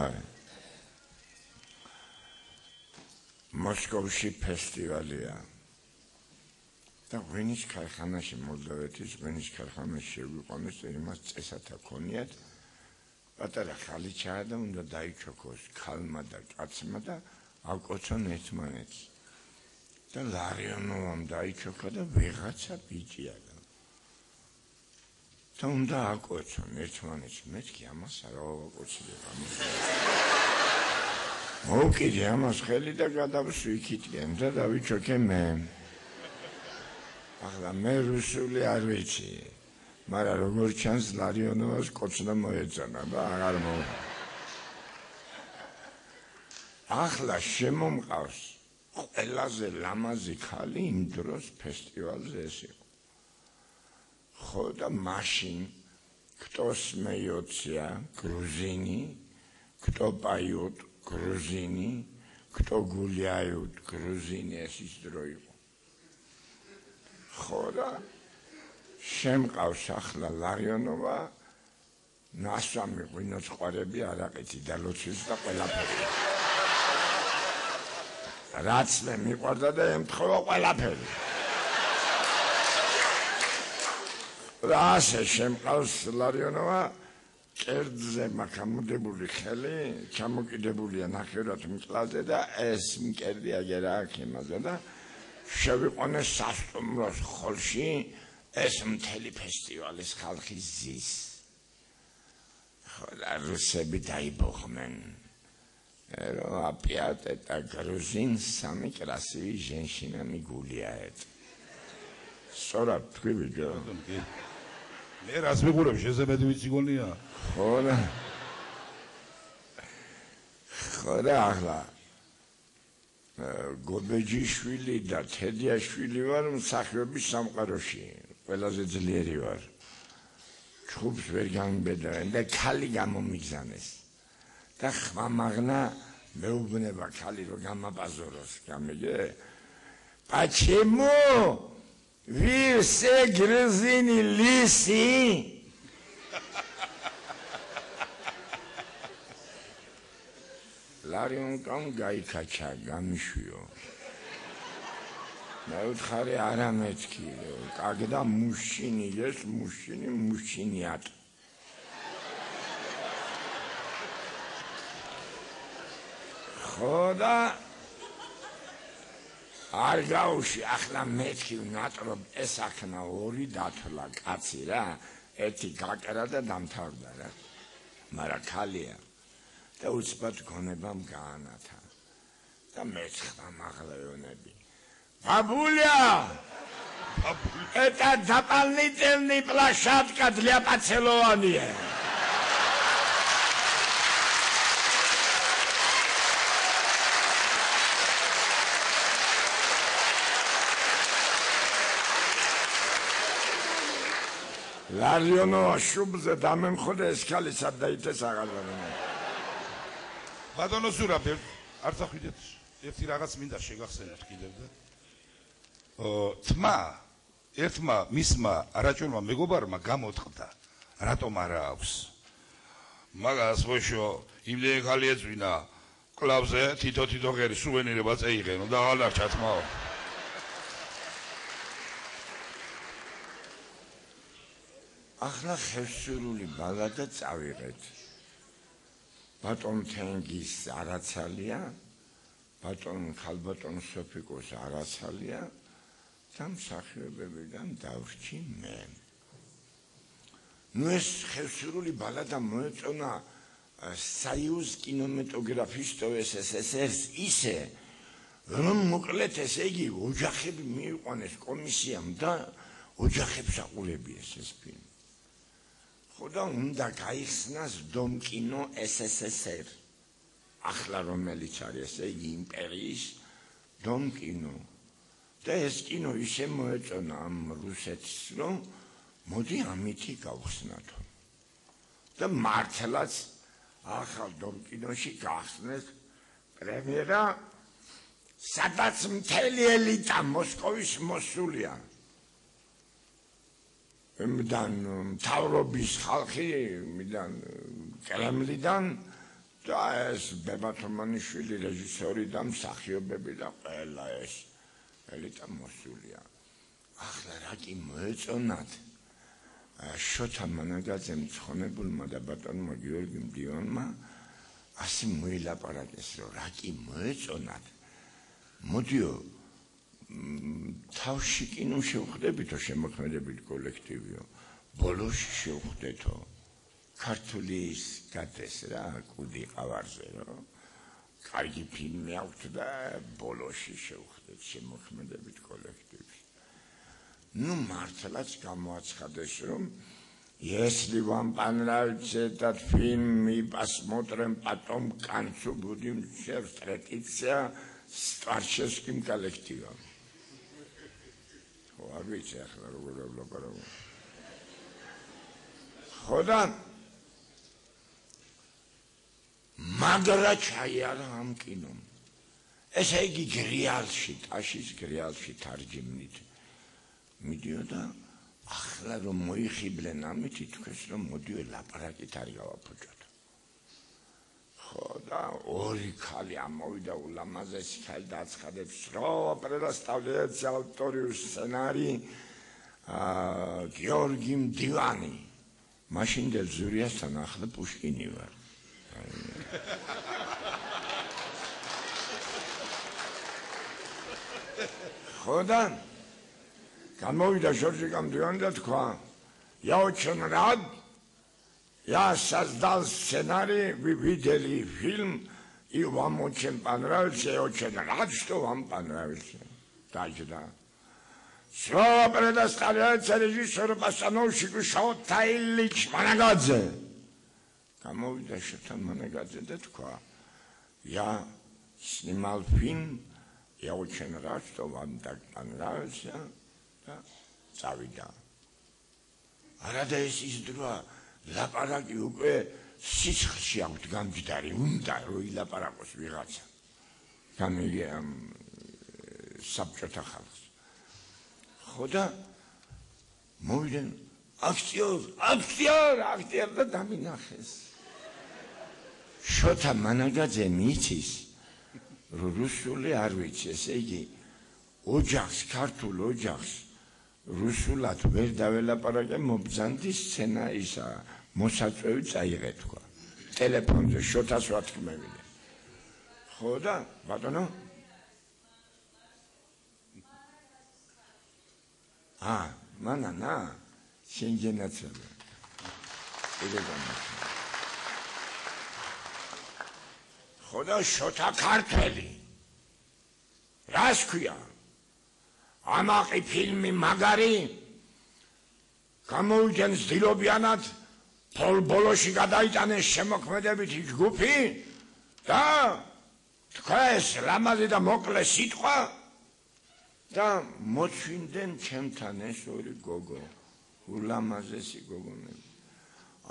მოსკოვში ფესტივალია. და ღვინის ქარხანაში მოლდოვეთის ღვინის ქარხანაში შეგვიყვანეს იმას წესათა ქონიათ. პატარა ხალიჩაა და უნდა დაიჩოქოს ქალმა და კაცმა და ავკოცონ ერთმანეთს. და ლარიონოვამ დაიჩოქა და ვიღაცა ბიჭია. და უნდა აკოცონ ერთმანეთს. მეთქი ამას არ ავაკოცებ ამას. მოვკიდე ამას ხელი და გადავსვიქიტკენ და დავიჩოქე მე. ახლა მე რუსული არ ვიცი. მაგრამ როგორ ჩანს ლარიონოვას კოცნა მოეწონა და აღარ მოვა. ახლა შემომყავს ყველაზე ლამაზი ქალი იმ დროს ფესტივალზე ეს იყო. ხო და მაშინ кто смеется грузини, кто поет грузини, кто гуляют грузини ეს ის დრო იყო. ხო და შემყავს ახლა ლარიონოვა ნასვამი ღვინოწყარები არაყეთი და ლოცვის და ყველაფერი. რაც მე მიყვარდა და ემთხოვა ყველაფერი. და ასე შემყავს ლარიონოვა კერძზე მაქამოდებული ხელი, ჩამოკიდებულია ნახევრად მკლავზე და ეს მკერდი აგერა აქ იმაზე და შევიყვანეს სასტუმროს ხოლში ეს მთელი ფესტივალის ხალხი ზის. ხო და რუსები დაიბოღმენ. რომ опять это грузин самый красивый женщина мигуляет. სწორად თქვი ბიჭო. მე რას მიყურებ შეზებედი ვიცი გონია? ხო და ახლა გობეჯიშვილი და თედიაშვილი ვარ მსახიობის სამყაროში. ყველაზე ძლიერი ვარ. ჩხუბს ვერ გამიბედავენ და ქალი გამომიგზანეს. და ხმამაღნა მეუბნება ქალი რომ გამაბაზოროს. გამიგე? Почему вы все грузины лисы? ლარიონკამ გაიქაჩა გამიშვიო. მე ვთხარი არა მეთქი. კაგდა მუშინი ეს მუშინიათ. ხო და არ გავუში ახლა მეთქი ნატრობ ეს აქნა ორი დათვლა კაცი რა. ერთი გაკერა და დამთავრდა რა. მაგრამ ქალია. და უცბად გონებამ გაანათა და მეცხრა მაღლეონები. Бабуля! Это дополнительная площадка для поцелования. ლარიონოვა შუბზე დამემხოდა ეს ქალი სად დაიდეს აღარვანა. ბატონო ზურაბ, არც ახვიდეთ, ერთი რაღაც მინდა შეგახსენოთ კიდევ და. ერთმა მისმა არაჭურმა მეგობარმა გამოთყდა, რატომ არა აქვს. მაგას ვოშო, იმდენი ხალი ეწვინა, კლავზე თითო ღერი სუვენირება წეიღენო და აღარ დარჩა თმაო. ახლა ხევსურული ბალადა წავიღეთ. ბატონ თენგის არაცალია, ბატონ ხალბატონ სოფიკოს არაცალია და მსახიობებიდან დავრჩი მე. ნუ ეს ხევსურული ბალადა მოეწონა საიუზ კინემატოგრაფისტო SSSR-ს ისე რომ მოკლედ ესე იგი ოჯახები მიიყვანეს კომისიამ და ოჯახებს აყურებიეს ეს ფილმი. ხო და უნდა გაიხსნას დომ კინო SSSR. ახლა რომელიც არის ესე იგი იმპერიის დომ კინო. და ეს კინო ისე მოეწონა ამ რუსეთს, რომ მოდი ამითი გავხსნათო. და მართლაც ახალ დომ კინოში გახსნეს პრემიერა, სადაც მთელი ელიტა მოსკოვის მოსულია. მიდან მთავრობის ხალხი, მიდან კრემლიდან და ეს ბებათომანიშვილი რეჟისორი და მსახიობები და ყველა ეს ელიტა მოსულია. ახლა რა კი მოეწონათ შოთა მანაგაძემ ცხონებულმა და ბატონმა გიორგი მდივანმა ასე მოილაპარაკეს, რომ რა კი მოეწონათ. მოდიო თავში კინო შევხვდებითო, შემოქმედებით კოლექტივიო, ბოლოში შევხვდეთო ქართული ის გადეს რა კუდი ყავარზე, რომ კარგი ფილმი აქვს და ბოლოში შევხვდეთ შემოქმედებით კოლექტივი. Ну, მართლაც გამოაცხადეს, რომ если вам понравится этот фильм и посмотрим потом к концу, будем все встретиться с творческим коллективом. Видите, хода магра чаяра ამ კინომ. ესე იგი გრიალში, ტაშის გრიალში თარჯიმნით მიდიოდა, ახლა რომ მოიხიბლენ ამით, ითქვეს რომ მოდიო ლაპარაკით არ გავაფუჭოთ. ხო და ორი ქალი ამოვიდა ულამაზესი ქალი დააცხადებს, რომ პრედასტავლებს ავტორი სცენარი გიორგი მდივანი. მაშინდელ ზურიასთან ახლა პუშკინი ვარ. ხო და გამოვიდა Жоржик Амдиван და თქვა: "Я очень рад, я создал сценарий, вы видели фильм, и вам очень понравился, я очень рад, что вам понравился". Тогда слово предоставляется режиссеру-постановщику Шота Ильич Манагадзе. Გამოვიდა Шота Манагадзе და თქვა: "Я снимал фильм, я очень рад, что вам так понравился". წავიდა. არადა ეს ის დროა, ლაპარაკი უკვე სიცხლში აქვთ გამჯდარი, უნდა რომ ილაპარაკოს ვიღაცა. გამიგე ამ საბჭოთა ხალხს. ხო და მოვიდნენ აქტიორ და დამინახეს. შოთა მანაგაძე მიცის, რომ რუსული არ ვიცი, ესე იგი ოჯახს, ქართულ ოჯახს რუსულად ვერ დაველაპარაკე, მობძანდი სცენა ისა მოსაწვევი წაიღე თქვა ტელეფონზე შოთას ვათქმევინე. ხო და ბატონო მანანა შენგენაცება ელეგანტი. ხო და შოთა ქართველი რას ქვია? ამაყი ფილმი მაგარი გამოიჩენს დილობიანად ბოლოში გადაიტანეს შემოქმედებითი ჯგუფი და თქვენს ლამაზი და მოკლე სიტყვა და მოჩვინდნენ ჩემთან ეს ორი გოგო, ულამაზესი გოგონები.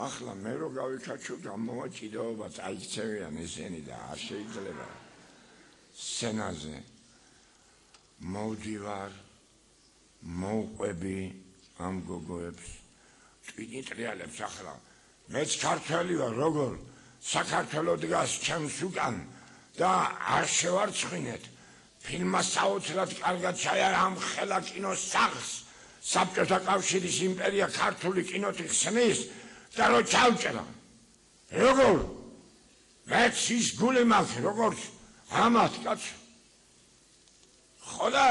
ახლა მე რო გავიქაჩო გამოვა ჭიდაობა წაიქცევიან ესენი და არ შეიძლება სცენაზე მოვდივარ, მოვყვები ამ გოგოებს, ტვინი ტრიალებს ახლა. მეც ქართველი ვარ, როგორ საქართველო დგას ჩემს უკან და არ შევარცხინეთ. ფილმმა საოცრად კარგად ჩაიარა ამ ხელა კინოს სახლს. საბჭოთა კავშირის იმპერია ქართული კინოთი ხსნის და რო ჩავჭრა. როგორ? მეც ის გული მაქვს, როგორც ამათ კაცო. ხო და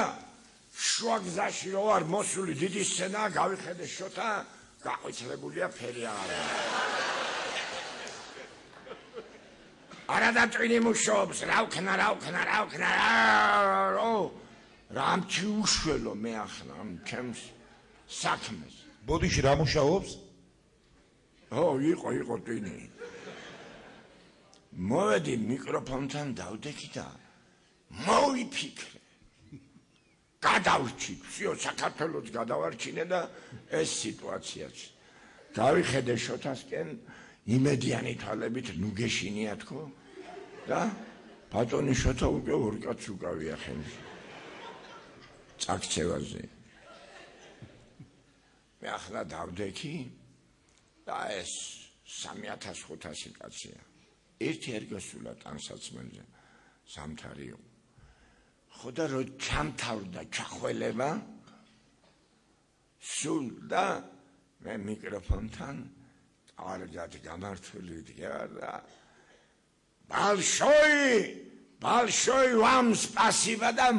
შუა გზაში რო ვარ მოსული დიდი სცენა, გავიხედე შოთა, გაყვითლებულია ფერი აღარ. არა და წვინი მუშაობს, რა ვქნა. რამჩი უშველო მე ახლა ამ ჩემს საქმეს. ბოდიში რა მუშაობს? იყო ტვინი. მოვედი მიკროფონთან დავდექი და მოვიფიქრე. გადავრჩი, всё, საქართველოს გადავარჩინე და ეს სიტუაციაც. დავიხედე შოთასკენ იმედიანი თვალებით ნუ გეშინია თქო და ბატონი შოთა უკვე ორ კაცს უკავია ხელში. წაქცევაზე. მე ახლა დავდექი და ეს 3500 კაცია. ერთი არ გასულა ტანსაცმელზე. სამთარიო. ხო და რო ჩამთავრდა ჩახველება სულ და მე მიკროფონთან კარგად გამართული ვდგარ და Большой вам спасибо და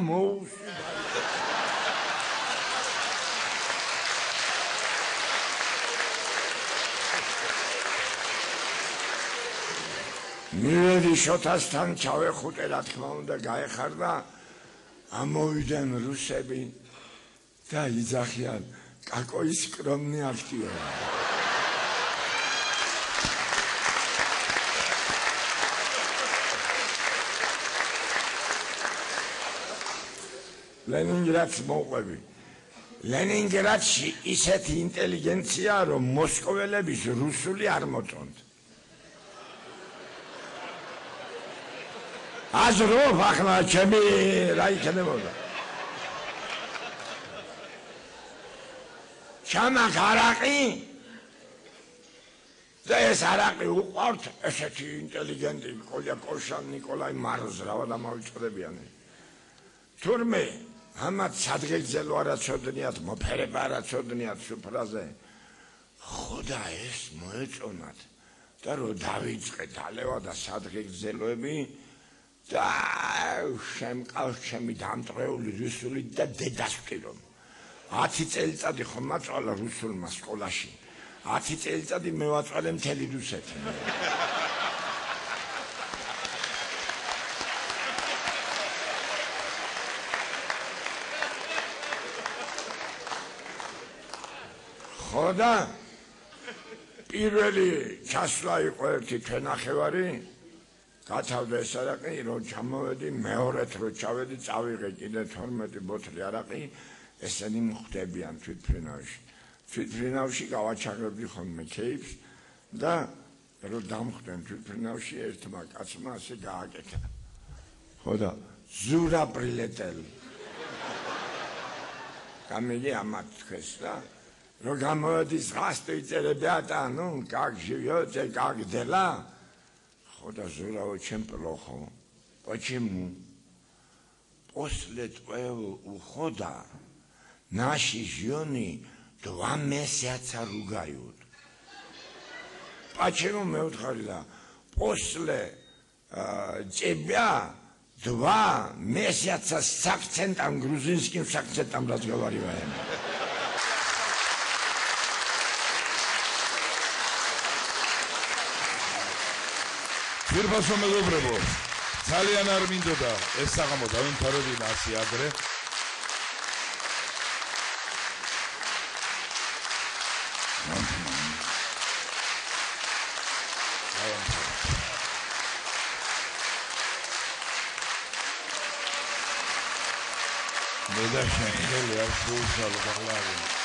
მივედი შოთასთან ჩავეხუტე რა თქმა უნდა გაეხარდა ამოვიდნენ რუსები და იძახიან კაკოი სკრომნი აქტიოა ლენინგრადს მოყვები ლენინგრადში ისეთი ინტელიგენცია რომ მოსკოველების რუსული არ მოწონთ აზრობ ახლა ჩემი რა იქნებოდა ჩამაგ არაყი და ეს არაყი უყვართ ესეთი ინტელიგენტი კოლია კოშან ნიკოლაი მაროზრავა და მოვიწყდებიან თურმე ამათ სადღეგრძელო არაცოდნიათ მოფერება არაცოდნიათ სუფრაზე ხო და ეს მოეწონათ და რო დავიწყე დალევა და სადღეგრძელოები და შემყავს ჩემი დამტყეული რუსული და დედასვტირო 10 წელიწადი ხომ მაწვალა რუსულმა სკოლაში 10 წელიწადი მე ვაწვალე მთელი რუსეთი ხო და პირველი ჩასვლა იყო ერთი თვენახევარი გათავდა ეს არაყი რომ ჩამოვედი მეორეთ რო ჩავედი წავიღე კიდე 12 ბოთლი არაყი ესენი მხვდებიან თვითმფრინავში გავაჩაღებდი ხოლმე ქეიფს და რო დამხვდნენ თვითმფრინავში ერთმა კაცმა ასე გააკეთა ხო და ზურა პრილეტელი გამილი ამათ თქვეს და რო გამოვედი здравствуйте ребята ну как живете как дела Хода Зура очень плохо. Почему? После твоего ухода наши жены 2 месяца ругают. Почему мы утхали? После тебя 2 месяца с акцентом грузинским с акцентом разговариваем. ფირფასო მეგობრებო, ძალიან არ მინდოდა ეს საღამო დავიმთავრებინა ასე ადრე. მე და შენ ხელი არ შეუშალო ბაღლავი.